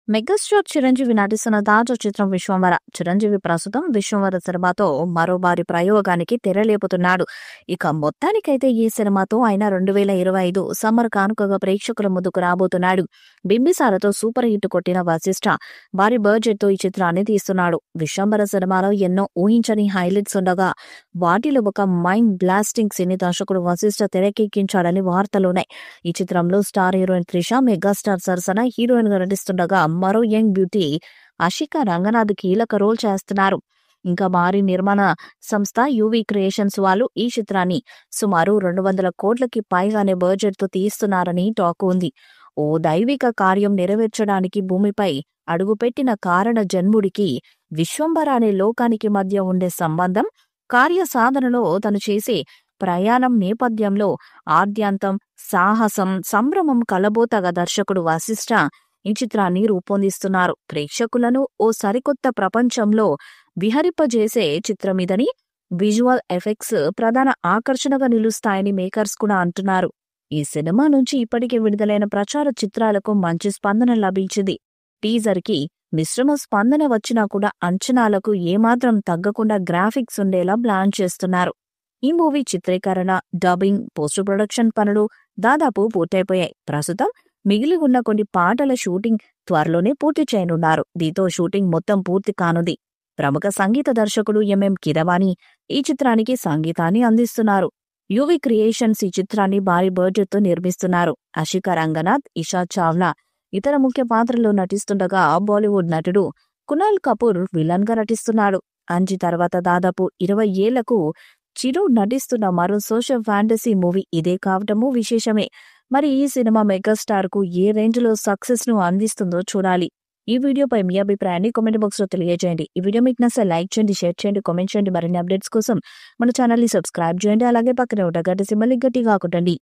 Megastar Chiranjeevi నటిస్తున్న తాజా చిత్రం విశ్వంవర. చిరంజీవి ప్రస్తుతం విశ్వంవర సినిమాతో మరోబారి ప్రయోగానికి తెరలేపుతున్నాడు. ఇక మొత్తానికైతే ఈ సినిమాతో ఆయన 2025 సమ్మర్ కానుకగా ప్రేక్షకుల ముందుకు రాబోతున్నాడు. బింబిసారతో సూపర్ హిట్ కొట్టిన వశిష్ఠ భారీ బడ్జెట్ తో ఈ చిత్రాన్ని తీస్తున్నాడు. విశ్వంవర సినిమాలో ఎన్నో ఊహించని హైలైట్స్ ఉండగా వాటిలో ఒక మైండ్ బ్లాస్టింగ్ సినీ దర్శకుడు వశిష్ఠ తెరకెక్కించాడని వార్తలున్నాయి. ఈ చిత్రంలో స్టార్ హీరోయిన్ త్రిష, మెగాస్టార్ సరసన హీరోయిన్ గా నటిస్తుండగా మరో యంగ్ బ్యూటీ ఆషికా రంగనాథ్ కీలక రోల్ చేస్తున్నారు. ఇంకా భారీ నిర్మాణ సంస్థ యువి క్రియేషన్స్ వాళ్ళు ఈ చిత్రాన్ని సుమారు 200 కోట్లకి పైగానే బడ్జెట్ తో తీస్తున్నారని టాక్ ఉంది. ఓ దైవిక కార్యం నెరవేర్చడానికి భూమిపై అడుగుపెట్టిన కారణ జన్ముడికి విశ్వంబర అనే లోకానికి మధ్య ఉండే సంబంధం, కార్యసాధనలో తను చేసే ప్రయాణం నేపథ్యంలో ఆద్యంతం సాహసం, సంభ్రమం కలబోతగా దర్శకుడు వశిష్ఠ ఈ చిత్రాన్ని రూపొందిస్తున్నారు. ప్రేక్షకులను ఓ సరికొత్త ప్రపంచంలో విహరింపజేసే చిత్రమిదని, విజువల్ ఎఫెక్ట్స్ ప్రధాన ఆకర్షణగా నిలుస్తాయని మేకర్స్ కూడా అంటున్నారు. ఈ సినిమా నుంచి ఇప్పటికే విడుదలైన ప్రచార చిత్రాలకు మంచి స్పందన లభించింది. టీజర్ కి మిశ్రమ స్పందన వచ్చినా కూడా అంచనాలకు ఏమాత్రం తగ్గకుండా గ్రాఫిక్స్ ఉండేలా ప్లాన్ చేస్తున్నారు. ఈ మూవీ చిత్రీకరణ, డబ్బింగ్, పోస్ట్ ప్రొడక్షన్ పనులు దాదాపు పూర్తయిపోయాయి. ప్రస్తుతం మిగిలి ఉన్న కొన్ని పాటల షూటింగ్ త్వరలోనే పూర్తి చేయనున్నారు. దీంతో షూటింగ్ మొత్తం పూర్తి కానుంది. ప్రముఖ సంగీత దర్శకుడు ఎంఎం కీరవాణి ఈ చిత్రానికి సంగీతాన్ని అందిస్తున్నారు. యువి క్రియేషన్స్ ఈ చిత్రాన్ని భారీ బడ్జెట్ తో నిర్మిస్తున్నారు. ఆషికా రంగనాథ్, ఇషా చావ్లా ఇతర ముఖ్య పాత్రల్లో నటిస్తుండగా బాలీవుడ్ నటుడు కునాల్ కపూర్ విలన్ గా నటిస్తున్నాడు. అంజి తర్వాత దాదాపు 20 ఏళ్లకు చిరు నటిస్తున్న మరో సోషల్ ఫ్యాంటసీ మూవీ ఇదే కావటము విశేషమే. మరి ఈ సినిమా మెగాస్టార్ కు ఏ రేంజ్ లో సక్సెస్ ను అందిస్తుందో చూడాలి. ఈ వీడియోపై మీ అభిప్రాయాన్ని కామెంట్ బాక్స్ లో తెలియజేయండి. ఈ వీడియో మీకు నచ్చితే లైక్ చేయండి, షేర్ చేయండి, కామెంట్ చేయండి. మరిన్ని అప్డేట్స్ కోసం మన ఛానల్ ని సబ్స్క్రైబ్ చేయండి. అలాగే పక్కనే ఉన్న గంట సింబల్ ని గట్టిగా కొట్టండి.